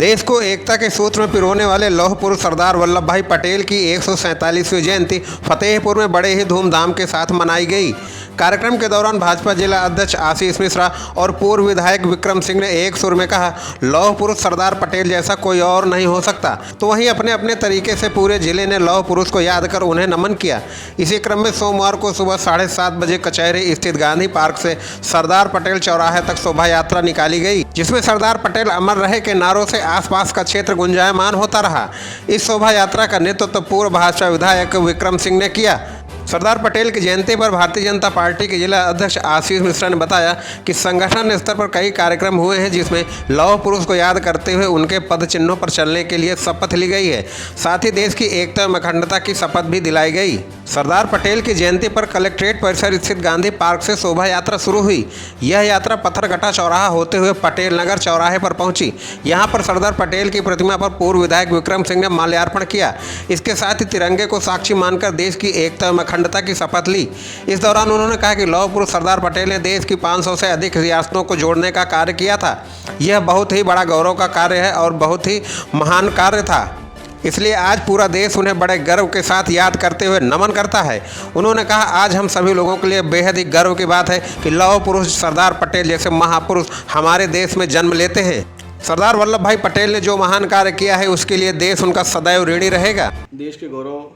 देश को एकता के सूत्र में पिरोने वाले लौह पुरुष सरदार वल्लभ भाई पटेल की 147वीं जयंती फतेहपुर में बड़े ही धूमधाम के साथ मनाई गई। कार्यक्रम के दौरान भाजपा जिला अध्यक्ष आशीष मिश्रा और पूर्व विधायक विक्रम सिंह ने एक सुर में कहा, लौह पुरुष सरदार पटेल जैसा कोई और नहीं हो सकता। तो वहीं अपने अपने तरीके से पूरे जिले ने लौह पुरुष को याद कर उन्हें नमन किया। इसी क्रम में सोमवार को सुबह 7:30 बजे कचहरी स्थित गांधी पार्क से सरदार पटेल चौराहे तक शोभा यात्रा निकाली गई, जिसमें सरदार पटेल अमर रहे के नारों से आसपास का क्षेत्र गुंजायमान होता रहा। इस शोभा यात्रा का नेतृत्व पूर्व भाजपा विधायक विक्रम सिंह ने किया। सरदार पटेल की जयंती पर भारतीय जनता पार्टी के जिला अध्यक्ष आशीष मिश्रा ने बताया कि संगठन स्तर पर कई कार्यक्रम हुए हैं, जिसमें लौह पुरुष को याद करते हुए उनके पद चिन्हों पर चलने के लिए शपथ ली गई है। साथ ही देश की एकता और अखंडता की शपथ भी दिलाई गई। सरदार पटेल की जयंती पर कलेक्ट्रेट परिसर स्थित गांधी पार्क से शोभा यात्रा शुरू हुई। यह यात्रा पत्थरघट्टा चौराहा होते हुए पटेल नगर चौराहे पर पहुंची। यहां पर सरदार पटेल की प्रतिमा पर पूर्व विधायक विक्रम सिंह ने माल्यार्पण किया। इसके साथ ही तिरंगे को साक्षी मानकर देश की एकता और अखंडता की शपथ ली। इस दौरान उन्होंने कहा कि लौह पुरुष सरदार पटेल ने देश की 500 से अधिक रियासतों को जोड़ने का कार्य किया था। यह बहुत ही बड़ा गौरव का कार्य है और बहुत ही महान कार्य था, इसलिए आज पूरा देश उन्हें बड़े गर्व के साथ याद करते हुए नमन करता है। उन्होंने कहा, आज हम सभी लोगों के लिए बेहद ही गर्व की बात है कि लौह पुरुष सरदार पटेल जैसे महापुरुष हमारे देश में जन्म लेते हैं। सरदार वल्लभ भाई पटेल ने जो महान कार्य किया है, उसके लिए देश उनका सदैव ऋणी रहेगा। देश के गौरव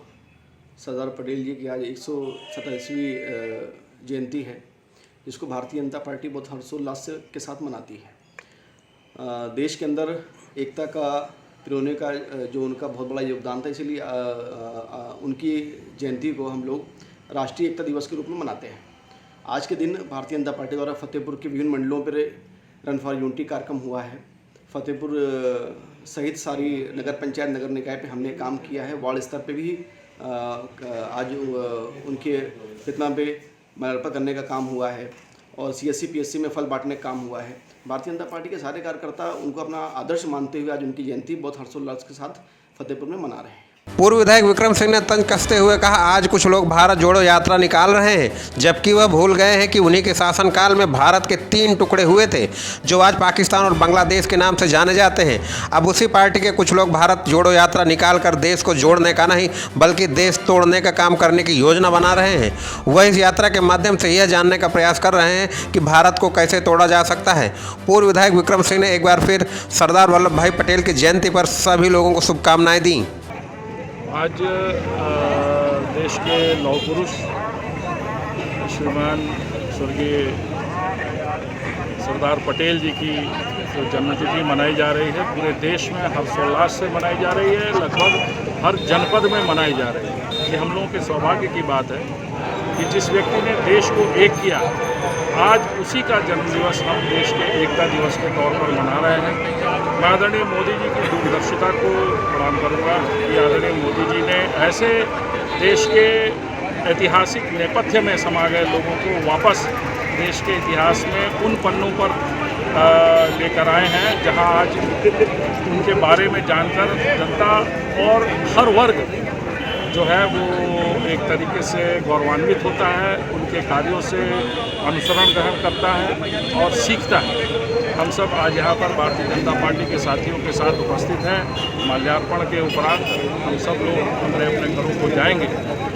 सरदार पटेल जी की आज 147वीं जयंती है, जिसको भारतीय जनता पार्टी बहुत हर्षोल्लास के साथ मनाती है। देश के अंदर एकता का पिरोने का जो उनका बहुत बड़ा योगदान था, इसलिए उनकी जयंती को हम लोग राष्ट्रीय एकता दिवस के रूप में मनाते हैं। आज के दिन भारतीय जनता पार्टी द्वारा फतेहपुर के विभिन्न मंडलों पर रन फॉर यूनिटी कार्यक्रम हुआ है। फतेहपुर सहित सारी नगर पंचायत नगर निकाय पे हमने काम किया है। वार्ड स्तर पे भी आज उनके प्रतिमा पे माल्यार्पण करने का काम हुआ है और CSC PSC में फल बांटने का काम हुआ है। भारतीय जनता पार्टी के सारे कार्यकर्ता उनको अपना आदर्श मानते हुए आज उनकी जयंती बहुत हर्षोल्लास के साथ फतेहपुर में मना रहे हैं। पूर्व विधायक विक्रम सिंह ने तंज कसते हुए कहा, आज कुछ लोग भारत जोड़ो यात्रा निकाल रहे हैं, जबकि वह भूल गए हैं कि उन्हीं के शासनकाल में भारत के 3 टुकड़े हुए थे, जो आज पाकिस्तान और बांग्लादेश के नाम से जाने जाते हैं। अब उसी पार्टी के कुछ लोग भारत जोड़ो यात्रा निकाल कर देश को जोड़ने का नहीं, बल्कि देश तोड़ने का काम करने की योजना बना रहे हैं। वह इस यात्रा के माध्यम से यह जानने का प्रयास कर रहे हैं कि भारत को कैसे तोड़ा जा सकता है। पूर्व विधायक विक्रम सिंह ने एक बार फिर सरदार वल्लभ भाई पटेल की जयंती पर सभी लोगों को शुभकामनाएं दी। आज देश के लौह पुरुष श्रीमान स्वर्गीय सरदार पटेल जी की जो जन्मतिथि मनाई जा रही है, पूरे देश में हर्षोल्लास से मनाई जा रही है। लगभग हर जनपद में मनाई जा रही है। ये हम लोगों के सौभाग्य की बात है कि जिस व्यक्ति ने देश को एक किया, आज उसी का जन्मदिवस हम देश के एकता दिवस के तौर पर मना रहे हैं। मैं आदरणीय मोदी जी की दूरदर्शिता को प्रणाम करूँगा कि आदरणीय मोदी जी ने ऐसे देश के ऐतिहासिक नेपथ्य में समा गए लोगों को वापस देश के इतिहास में उन पन्नों पर लेकर आए हैं, जहां आज उनके बारे में जानकर जनता और हर वर्ग जो है वो एक तरीके से गौरवान्वित होता है, उनके कार्यों से अनुसरण ग्रहण करता है और सीखता है। हम सब आज यहाँ पर भारतीय जनता पार्टी के साथियों के साथ उपस्थित हैं। माल्यार्पण के उपरांत हम सब लोग अपने अपने घरों को जाएंगे,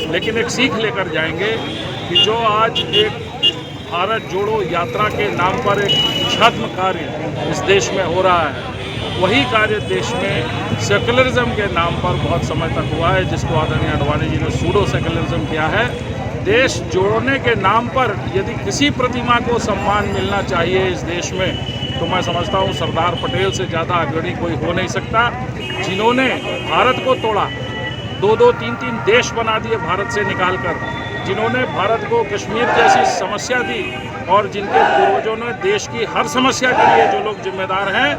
लेकिन एक सीख लेकर जाएंगे कि जो आज एक भारत जोड़ो यात्रा के नाम पर एक छद्म कार्य इस देश में हो रहा है, वही कार्य देश में सेकुलरिज्म के नाम पर बहुत समय तक हुआ है, जिसको आदरणीय अडवाणी जी ने सूडो सेकुलरिज्म किया है। देश जोड़ने के नाम पर यदि किसी प्रतिमा को सम्मान मिलना चाहिए इस देश में, तो मैं समझता हूँ सरदार पटेल से ज़्यादा अग्रणी कोई हो नहीं सकता, जिन्होंने भारत को तोड़ा, 2-2, 3-3 देश बना दिए भारत से निकालकर, जिन्होंने भारत को कश्मीर जैसी समस्या दी और जिनके पूर्वजों ने देश की हर समस्या के लिए जो लोग जिम्मेदार हैं,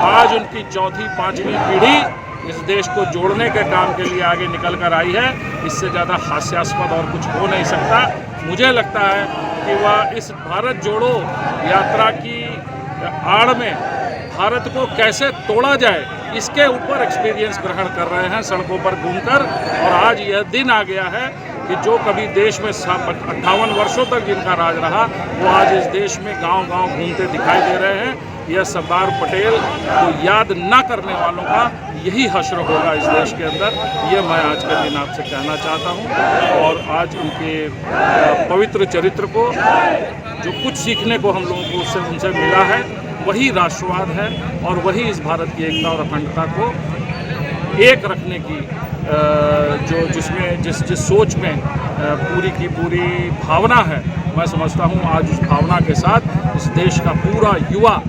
आज उनकी 4वीं 5वीं पीढ़ी इस देश को जोड़ने के काम के लिए आगे निकल कर आई है। इससे ज़्यादा हास्यास्पद और कुछ हो नहीं सकता। मुझे लगता है कि वह इस भारत जोड़ो यात्रा की आड़ में भारत को कैसे तोड़ा जाए, इसके ऊपर एक्सपीरियंस ग्रहण कर रहे हैं सड़कों पर घूमकर। और आज यह दिन आ गया है कि जो कभी देश में 58 वर्षों तक जिनका राज रहा, वो आज इस देश में गांव-गांव घूमते दिखाई दे रहे हैं। यह सरदार पटेल को याद ना करने वालों का यही हश्र होगा इस देश के अंदर। ये मैं आज के दिन आपसे कहना चाहता हूँ। और आज उनके पवित्र चरित्र को जो कुछ सीखने को हम लोगों को उनसे मिला है वही राष्ट्रवाद है और वही इस भारत की एकता और अखंडता को एक रखने की जिस सोच में पूरी की पूरी भावना है, मैं समझता हूँ आज उस भावना के साथ इस देश का पूरा युवा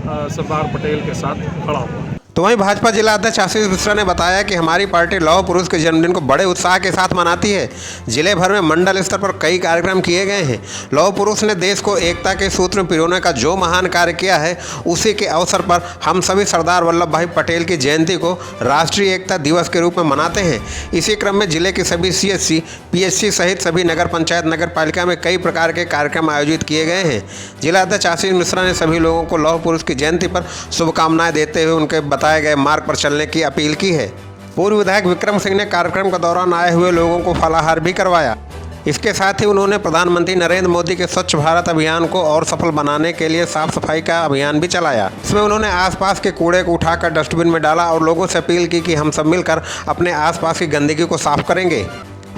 सरदार पटेल के साथ खड़ा हुआ। तो वहीं भाजपा जिला अध्यक्ष आशीष मिश्रा ने बताया कि हमारी पार्टी लौह पुरुष के जन्मदिन को बड़े उत्साह के साथ मनाती है। जिले भर में मंडल स्तर पर कई कार्यक्रम किए गए हैं। लौह पुरुष ने देश को एकता के सूत्र में पिरोने का जो महान कार्य किया है, उसी के अवसर पर हम सभी सरदार वल्लभ भाई पटेल की जयंती को राष्ट्रीय एकता दिवस के रूप में मनाते हैं। इसी क्रम में जिले के सभी CSC, PSC सहित सभी नगर पंचायत, नगर पालिका में कई प्रकार के कार्यक्रम आयोजित किए गए हैं। जिला अध्यक्ष आशीष मिश्रा ने सभी लोगों को लौह पुरुष की जयंती पर शुभकामनाएं देते हुए उनके बताए गए मार्ग पर चलने की अपील की है। पूर्व विधायक विक्रम सिंह ने कार्यक्रम के दौरान आए हुए लोगों को फलाहार भी करवाया। इसके साथ ही उन्होंने प्रधानमंत्री नरेंद्र मोदी के स्वच्छ भारत अभियान को और सफल बनाने के लिए साफ सफाई का अभियान भी चलाया। इसमें उन्होंने आसपास के कूड़े को उठाकर डस्टबिन में डाला और लोगों से अपील की कि हम सब मिलकर अपने आसपास की गंदगी को साफ करेंगे।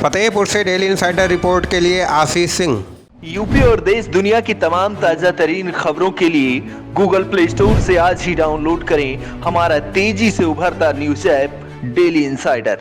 फतेहपुर से डेली इंसाइडर रिपोर्ट के लिए आशीष सिंह। यूपी और देश दुनिया की तमाम ताजा तरीन खबरों के लिए गूगल प्ले स्टोर से आज ही डाउनलोड करें हमारा तेजी से उभरता न्यूज ऐप डेली इंसाइडर।